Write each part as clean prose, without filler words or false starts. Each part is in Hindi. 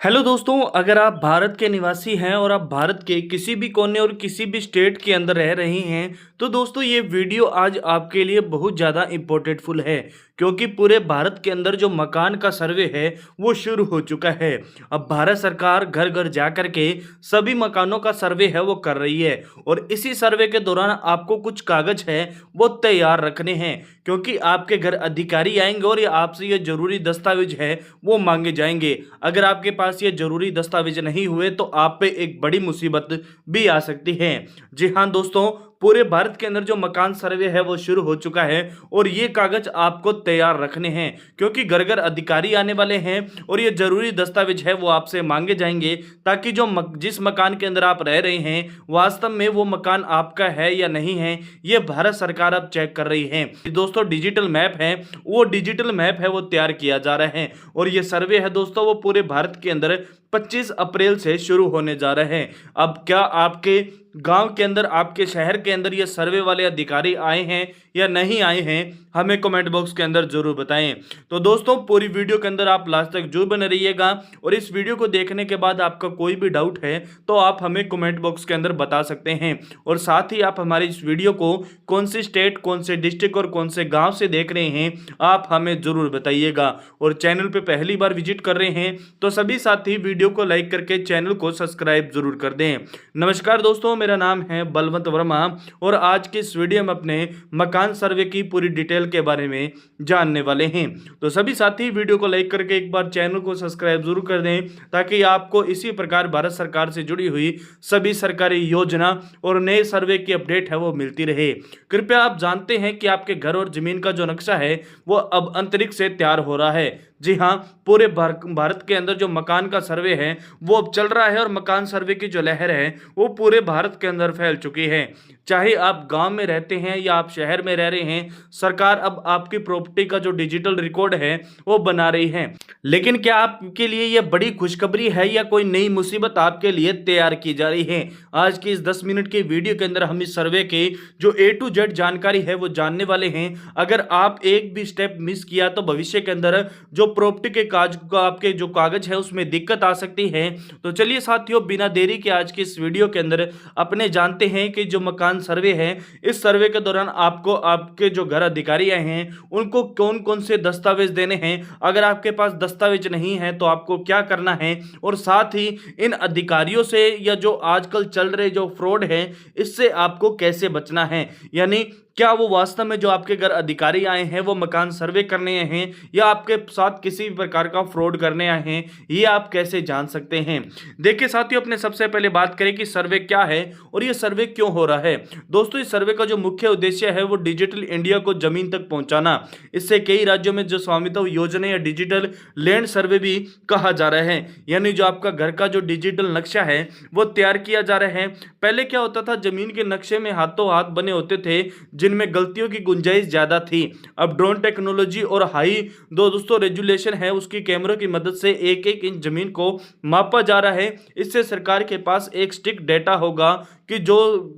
हेलो दोस्तों, अगर आप भारत के निवासी हैं और आप भारत के किसी भी कोने और किसी भी स्टेट के अंदर रह रहे हैं तो दोस्तों ये वीडियो आज आपके लिए बहुत ज़्यादा इम्पोर्टेंटफुल है। क्योंकि पूरे भारत के अंदर जो मकान का सर्वे है वो शुरू हो चुका है। अब भारत सरकार घर घर जा कर के सभी मकानों का सर्वे है वो कर रही है और इसी सर्वे के दौरान आपको कुछ कागज है वो तैयार रखने हैं। क्योंकि आपके घर अधिकारी आएंगे और ये आपसे ये जरूरी दस्तावेज है वो मांगे जाएंगे। अगर आपके पास ये जरूरी दस्तावेज नहीं हुए तो आप पे एक बड़ी मुसीबत भी आ सकती है। जी हाँ दोस्तों, पूरे भारत के अंदर जो मकान सर्वे है वो शुरू हो चुका है और ये कागज आपको तैयार रखने हैं। क्योंकि घर घर अधिकारी आने वाले हैं और ये जरूरी दस्तावेज है वो आपसे मांगे जाएंगे ताकि जो जिस मकान के अंदर आप रह रहे हैं वास्तव में वो मकान आपका है या नहीं है, ये भारत सरकार अब चेक कर रही है। दोस्तों डिजिटल मैप है, वो डिजिटल मैप है वो तैयार किया जा रहा है और ये सर्वे है दोस्तों वो पूरे भारत के अंदर 25 अप्रैल से शुरू होने जा रहे हैं। अब क्या आपके गांव के अंदर, आपके शहर के अंदर ये सर्वे वाले अधिकारी आए हैं या नहीं आए हैं, हमें कमेंट बॉक्स के अंदर जरूर बताएं। तो दोस्तों पूरी वीडियो के अंदर आप लास्ट तक जरूर बने रहिएगा और इस वीडियो को देखने के बाद आपका कोई भी डाउट है तो आप हमें कमेंट बॉक्स के अंदर बता सकते हैं। और साथ ही आप हमारी इस वीडियो को कौन सी स्टेट, कौन से डिस्ट्रिक्ट और कौन से गाँव से देख रहे हैं आप हमें जरूर बताइएगा। और चैनल पर पहली बार विजिट कर रहे हैं तो सभी साथी वीडियो को लाइक करके चैनल को सब्सक्राइब जरूर कर दें। नमस्कार दोस्तों, मेरा नाम है बलवंत वर्मा और आज के इस वीडियो में अपने मकान सर्वे की पूरी डिटेल के बारे में जानने वाले हैं। तो सभी साथी वीडियो को लाइक करके एक बार चैनल को सब्सक्राइब जरूर कर दें ताकि आपको इसी प्रकार भारत सरकार से जुड़ी हुई सभी सरकारी योजना और नए सर्वे की अपडेट है वो मिलती रहे। कृपया आप जानते हैं कि आपके घर और जमीन का जो नक्शा है वो अब अंतरिक्ष से तैयार हो रहा है। जी हाँ, पूरे भारत के अंदर जो मकान का सर्वे है वो अब चल रहा है और मकान सर्वे की जो लहर है वो पूरे भारत के अंदर फैल चुकी है। चाहे आप गांव में रहते हैं या आप शहर में रह रहे हैं, सरकार अब आपकी प्रॉपर्टी का जो डिजिटल रिकॉर्ड है वो बना रही है। लेकिन क्या आपके लिए यह बड़ी खुशखबरी है या कोई नई मुसीबत आपके लिए तैयार की जा रही है? आज की इस 10 मिनट के वीडियो के अंदर हम इस सर्वे के जो A to Z जानकारी है वो जानने वाले हैं। अगर आप एक भी स्टेप मिस किया तो भविष्य के अंदर जो प्रॉपर्टी के आपके जो कागज है उसमें दिक्कत आ सकती है। तो चलिए साथियों, बिना देरी के आज की इस वीडियो के अंदर अपने जानते हैं कि जो मकान सर्वे है, इस सर्वे के दौरान आपको आपके जो घर अधिकारी आए हैं उनको कौन कौन से दस्तावेज देने हैं, अगर आपके पास दस्तावेज नहीं है तो आपको क्या करना है, और साथ ही इन अधिकारियों से या जो आजकल चल रहे जो फ्रॉड है इससे आपको कैसे बचना है। यानी क्या वो वास्तव में जो आपके घर अधिकारी आए हैं वो मकान सर्वे करने आए हैं या आपके साथ किसी भी प्रकार का फ्रॉड करने आए हैं, ये आप कैसे जान सकते हैं। देखिए साथियों, अपने सबसे पहले बात करें कि सर्वे क्या है और ये सर्वे क्यों हो रहा है। दोस्तों इस सर्वे का जो मुख्य उद्देश्य है वो डिजिटल इंडिया को जमीन तक पहुंचाना। इससे कई राज्यों में जो स्वामित्व योजना या डिजिटल लैंड सर्वे भी कहा जा रहा है, यानी जो आपका घर का जो डिजिटल नक्शा है वो तैयार किया जा रहा है। पहले क्या होता था, जमीन के नक्शे में हाथों हाथ बने होते थे जिनमें गलतियों की गुंजाइश ज्यादा थी। अब ड्रोन टेक्नोलॉजी और हाई दोस्तों रेजुलेशन है उसकी कैमरों की मदद से एक एक इंच जमीन को मापा जा रहा है। इससे सरकार के पास एक स्टिक डेटा होगा कि जो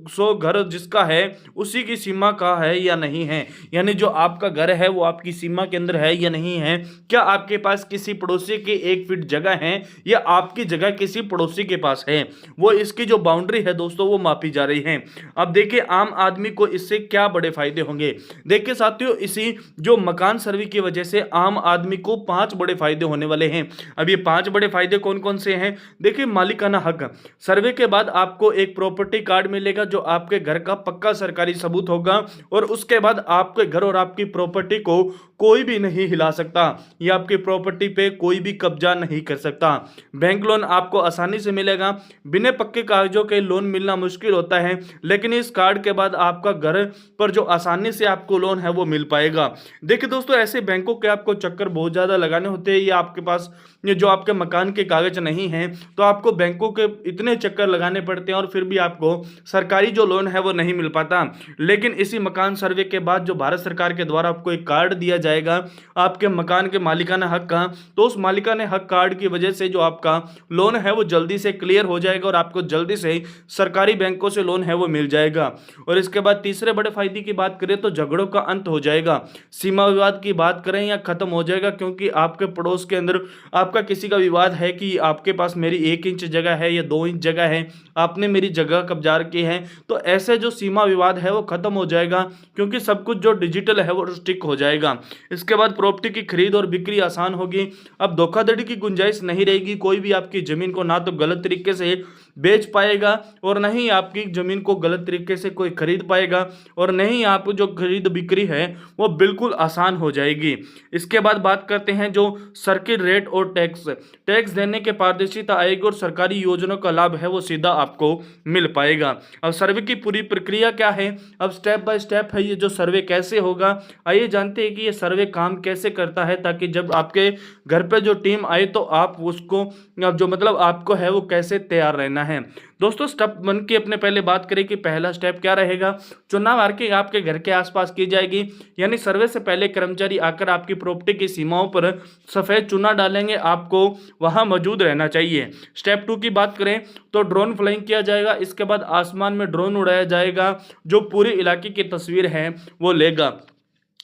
100 घर जिसका है उसी की सीमा का है या नहीं है, यानी जो आपका घर है वो आपकी सीमा के अंदर है या नहीं है। क्या आपके पास किसी पड़ोसी की 1 फीट जगह है या आपकी जगह किसी पड़ोसी के पास है, वो इसकी जो बाउंड्री है दोस्तों वो मापी जा रही है। अब देखिए आम आदमी को इससे क्या बड़े फायदे होंगे। देखिए साथियों, इसी जो मकान सर्वे की वजह से आम आदमी को 5 बड़े फायदे होने वाले हैं। अब ये 5 बड़े फायदे कौन कौन से हैं? देखिए, मालिकाना हक, सर्वे के बाद आपको एक प्रॉपर्टी कार्ड मिलेगा जो आपके घर का पक्का सरकारी सबूत होगा और उसके बाद आपके घर और आपकी प्रॉपर्टी को कोई भी नहीं हिला सकता या आपकी प्रॉपर्टी पे कोई भी कब्जा नहीं कर सकता। बैंक लोन आपको आसानी से मिलेगा, बिना पक्के कागजों के लोन मिलना मुश्किल होता है, लेकिन इस कार्ड के बाद आपका घर पर जो आसानी से आपको लोन है वो मिल पाएगा। देखिए दोस्तों, ऐसे बैंकों के आपको चक्कर बहुत ज़्यादा लगाने होते हैं या आपके पास जो आपके मकान के कागज नहीं हैं तो आपको बैंकों के इतने चक्कर लगाने पड़ते हैं और फिर भी आपको आपको सरकारी जो लोन है वो नहीं मिल पाता। लेकिन इसी मकान सर्वे के बाद जो भारत सरकार के द्वारा आपको एक कार्ड दिया जाएगा आपके मकान के मालिकाना हक का, तो उस मालिकाना हक कार्ड की वजह से जो आपका लोन है वो जल्दी से क्लियर हो जाएगा और आपको जल्दी से सरकारी बैंकों से लोन है वो मिल जाएगा। और इसके बाद तीसरे बड़े फायदे की बात करें तो झगड़ों का अंत हो जाएगा। सीमा विवाद की बात करें या खत्म हो जाएगा, क्योंकि आपके पड़ोस के अंदर आपका किसी का विवाद है कि आपके पास मेरी 1 इंच जगह है या 2 इंच जगह है, आपने मेरी जगह कब्जा की है, तो ऐसे जो सीमा विवाद है वो खत्म हो जाएगा, क्योंकि सब कुछ जो डिजिटल है वो स्टिक हो जाएगा। इसके बाद प्रॉपर्टी की खरीद और बिक्री आसान होगी। अब धोखाधड़ी की गुंजाइश नहीं रहेगी। कोई भी आपकी जमीन को ना तो गलत तरीके से बेच पाएगा और न ही आपकी जमीन को गलत तरीके से कोई खरीद पाएगा, और न ही आप जो खरीद बिक्री है वो बिल्कुल आसान हो जाएगी। इसके बाद बात करते हैं जो सर्किल रेट और टैक्स देने के पारदर्शिता आएगी और सरकारी योजनाओं का लाभ है वो सीधा आपको मिल पाएगा। अब सर्वे की पूरी प्रक्रिया क्या है, अब स्टेप बाय स्टेप है ये जो सर्वे कैसे होगा, आइए जानते हैं कि ये सर्वे काम कैसे करता है, ताकि जब आपके घर पे जो टीम आए तो आप उसको जो मतलब आपको है वो कैसे तैयार रहना है। दोस्तों स्टेप 1 की अपने पहले बात करें कि पहला स्टेप क्या रहेगा। चुनाव मार्किंग आपके घर के आसपास की जाएगी, यानी सर्वे से पहले कर्मचारी आकर आपकी प्रॉपर्टी की सीमाओं पर सफेद चूना डालेंगे, आपको वहां मौजूद रहना चाहिए। स्टेप 2 की बात करें तो ड्रोन फ्लाइंग किया जाएगा। इसके बाद आसमान में ड्रोन उड़ाया जाएगा जो पूरे इलाके की तस्वीर है वो लेगा।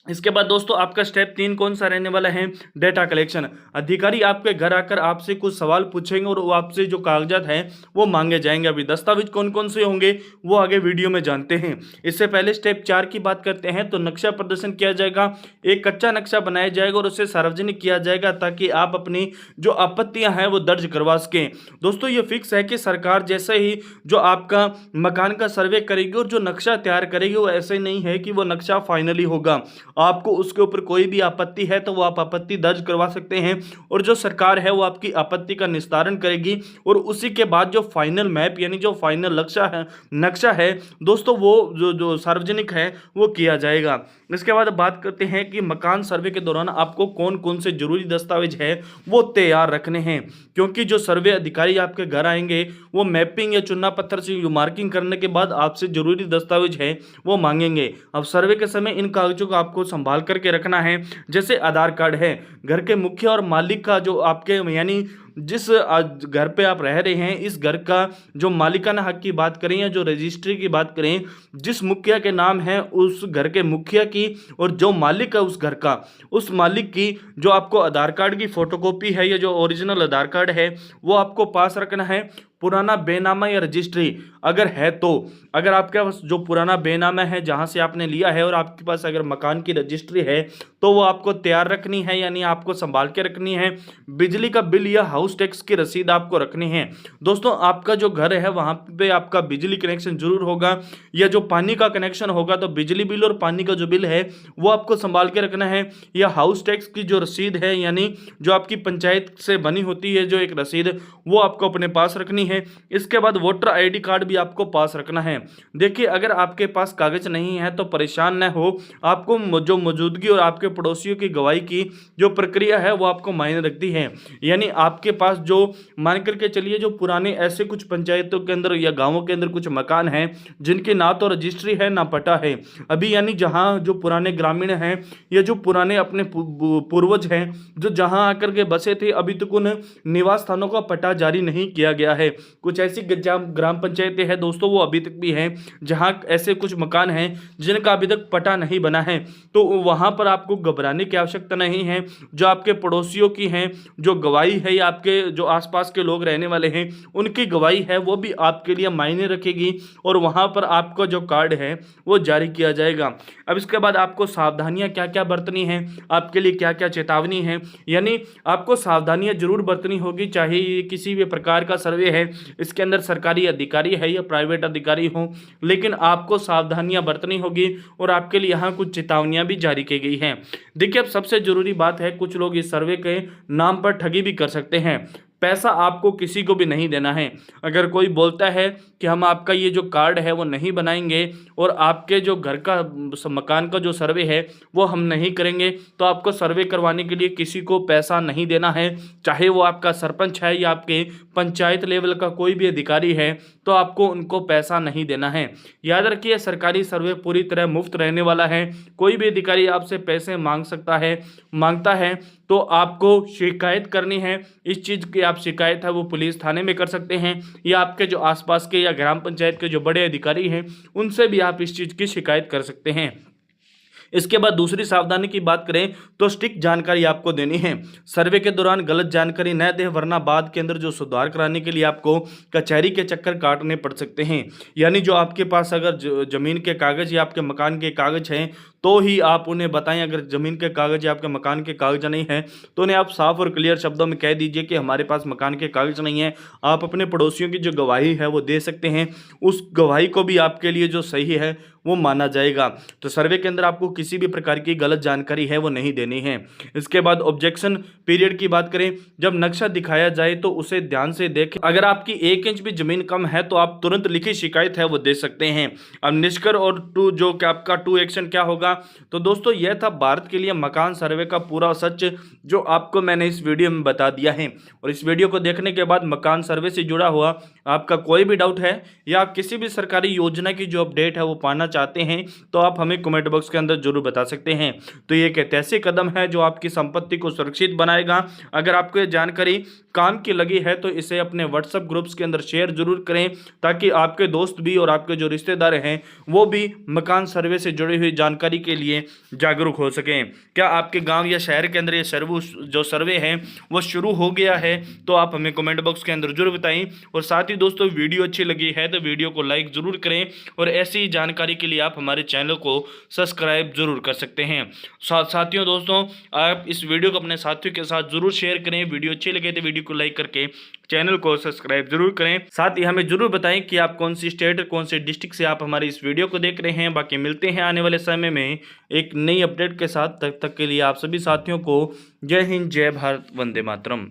इसके बाद दोस्तों आपका स्टेप 3 कौन सा रहने वाला है, डेटा कलेक्शन। अधिकारी आपके घर आकर आपसे कुछ सवाल पूछेंगे और वो आपसे जो कागजात हैं वो मांगे जाएंगे। अभी दस्तावेज कौन कौन से होंगे वो आगे वीडियो में जानते हैं। इससे पहले स्टेप 4 की बात करते हैं तो नक्शा प्रदर्शन किया जाएगा। एक कच्चा नक्शा बनाया जाएगा और उसे सार्वजनिक किया जाएगा ताकि आप अपनी जो आपत्तियां हैं वो दर्ज करवा सकें। दोस्तों ये फिक्स है कि सरकार जैसे ही जो आपका मकान का सर्वे करेगी और जो नक्शा तैयार करेगी वो ऐसे नहीं है कि वो नक्शा फाइनली होगा। आपको उसके ऊपर कोई भी आपत्ति है तो वो आप आपत्ति दर्ज करवा सकते हैं और जो सरकार है वो आपकी आपत्ति का निस्तारण करेगी और उसी के बाद जो फाइनल मैप यानी जो फाइनल नक्शा है दोस्तों वो जो सार्वजनिक है वो किया जाएगा। इसके बाद बात करते हैं कि मकान सर्वे के दौरान आपको कौन कौन से जरूरी दस्तावेज है वो तैयार रखने हैं, क्योंकि जो सर्वे अधिकारी आपके घर आएंगे वो मैपिंग या चुना पत्थर से मार्किंग करने के बाद आपसे जरूरी दस्तावेज है वो मांगेंगे। अब सर्वे के समय इन कागजों को आपको संभाल करके रखना है। जैसे आधार कार्ड है, घर के मुखिया और मालिक का जो आपके यानी जिस घर पे आप रह रहे हैं इस घर का जो मालिकाना हक की बात करें या जो रजिस्ट्री की बात करें, जिस मुखिया के नाम है उस घर के मुखिया की और जो मालिक है उस घर का उस मालिक की जो आपको आधार कार्ड की फोटोकॉपी है या जो ओरिजिनल आधार कार्ड है वो आपको पास रखना है। पुराना बेनामा या रजिस्ट्री अगर है तो, अगर आपके पास जो पुराना बेनामा है जहां से आपने लिया है और आपके पास अगर मकान की रजिस्ट्री है तो वो आपको तैयार रखनी है, यानी आपको संभाल के रखनी है। बिजली का बिल या हाउस टैक्स की रसीद आपको रखनी है। दोस्तों आपका जो घर है वहां पे आपका बिजली कनेक्शन जरूर होगा या जो पानी का कनेक्शन होगा तो बिजली बिल और पानी का जो बिल है वो आपको संभाल के रखना है। या हाउस टैक्स की जो रसीद है यानी जो आपकी पंचायत से बनी होती है जो एक रसीद वो आपको अपने पास रखनी है। इसके बाद वोटर आईडी कार्ड भी आपको पास रखना है। देखिए अगर आपके पास कागज नहीं है तो परेशान न हो, आपको जो मौजूदगी और आपके पड़ोसियों की गवाही की जो प्रक्रिया है वो आपको मायने रखती है। यानी आपके पास जो मान करके चलिए जो पुराने ऐसे कुछ पंचायतों के अंदर या गांवों के अंदर कुछ मकान हैं जिनके ना तो रजिस्ट्री है ना पटा है अभी, यानी जहां जो पुराने ग्रामीण हैं या जो पुराने अपने पूर्वज हैं जो जहां आकर के बसे थे अभी तक उन निवास स्थानों का पटा जारी नहीं किया गया है। कुछ ऐसी ग्राम पंचायतें हैं दोस्तों वो अभी तक भी हैं जहां ऐसे कुछ मकान हैं जिनका अभी तक पटा नहीं बना है, तो वहां पर आपको घबराने की आवश्यकता नहीं है। जो आपके पड़ोसियों की हैं जो गवाही है या आपके जो आसपास के लोग रहने वाले हैं उनकी गवाही है वो भी आपके लिए मायने रखेगी और वहां पर आपका जो कार्ड है वो जारी किया जाएगा। अब इसके बाद आपको सावधानियां क्या क्या बरतनी है, आपके लिए क्या क्या चेतावनी है, यानी आपको सावधानियां जरूर बरतनी होगी चाहे किसी भी प्रकार का सर्वे है इसके अंदर सरकारी अधिकारी है या प्राइवेट अधिकारी हो, लेकिन आपको सावधानियां बरतनी होगी और आपके लिए यहाँ कुछ चेतावनियां भी जारी की गई हैं। देखिए अब सबसे जरूरी बात है कुछ लोग इस सर्वे के नाम पर ठगी भी कर सकते हैं। पैसा आपको किसी को भी नहीं देना है। अगर कोई बोलता है कि हम आपका ये जो कार्ड है वो नहीं बनाएंगे और आपके जो घर का मकान का जो सर्वे है वो हम नहीं करेंगे, तो आपको सर्वे करवाने के लिए किसी को पैसा नहीं देना है। चाहे वो आपका सरपंच है या आपके पंचायत लेवल का कोई भी अधिकारी है, तो आपको उनको पैसा नहीं देना है। याद रखिए, सरकारी सर्वे पूरी तरह मुफ्त रहने वाला है। कोई भी अधिकारी आपसे पैसे मांगता है तो आपको शिकायत करनी है। इस चीज़ की आप शिकायत है वो पुलिस थाने में कर सकते हैं, या आपके जो आसपास के या ग्राम पंचायत के जो बड़े अधिकारी हैं उनसे भी आप इस चीज़ की शिकायत कर सकते हैं। इसके बाद दूसरी सावधानी की बात करें तो स्टिक जानकारी आपको देनी है। सर्वे के दौरान गलत जानकारी न दें, वरना बाद के अंदर जो सुधार कराने के लिए आपको कचहरी के चक्कर काटने पड़ सकते हैं। यानी जो आपके पास अगर जमीन के कागज या आपके मकान के कागज हैं तो ही आप उन्हें बताएं। अगर जमीन के कागज या आपके मकान के कागज नहीं है तो उन्हें आप साफ और क्लियर शब्दों में कह दीजिए कि हमारे पास मकान के कागज नहीं है। आप अपने पड़ोसियों की जो गवाही है वो दे सकते हैं, उस गवाही को भी आपके लिए जो सही है वो माना जाएगा। तो सर्वे के अंदर आपको किसी भी प्रकार की गलत जानकारी है वो नहीं देनी है। इसके बाद ऑब्जेक्शन पीरियड की बात करें, जब नक्शा दिखाया जाए तो उसे ध्यान से देखें। अगर आपकी 1 इंच भी जमीन कम है तो आप तुरंत लिखित शिकायत है वो दे सकते हैं। अब निष्कर्ष और जो कि आपका 2 एक्शन क्या होगा, तो दोस्तों यह था भारत के लिए मकान सर्वे का पूरा सच, जो आपको मैंने इस वीडियो में बता दिया है। और इस वीडियो को देखने के बाद मकान सर्वे से जुड़ा हुआ आपका कोई भी डाउट है या आप किसी भी सरकारी योजना की जो अपडेट है वो पाना चाहते हैं तो आप हमें कमेंट बॉक्स के अंदर जरूर बता सकते हैं। तो ये एक ऐसे कदम है जो आपकी संपत्ति को सुरक्षित बनाएगा। अगर आपको ये जानकारी काम की लगी है तो इसे अपने व्हाट्सएप ग्रुप्स के अंदर शेयर जरूर करें, ताकि आपके दोस्त भी और आपके जो रिश्तेदार हैं वो भी मकान सर्वे से जुड़ी हुई जानकारी के लिए जागरूक हो सकें। क्या आपके गांव या शहर के अंदर ये सर्वे है वो शुरू हो गया है, तो आप हमें कमेंट बॉक्स के अंदर जरूर बताएं। और साथ ही दोस्तों, वीडियो अच्छी लगी है तो वीडियो को लाइक जरूर करें, और ऐसी जानकारी के लिए आप हमारे चैनल को सब्सक्राइब जरूर कर सकते हैं। साथियों दोस्तों, आप इस वीडियो को अपने साथियों के साथ जरूर शेयर करें। वीडियो अच्छी लगे तो वीडियो को लाइक करके चैनल को सब्सक्राइब जरूर करें। साथ ही हमें जरूर बताएं कि आप कौन सी स्टेट कौन से डिस्ट्रिक्ट से आप हमारी इस वीडियो को देख रहे हैं। बाकी मिलते हैं आने वाले समय में एक नई अपडेट के साथ। तब तक के लिए आप सभी साथियों को जय हिंद, जय भारत, वंदे मातरम।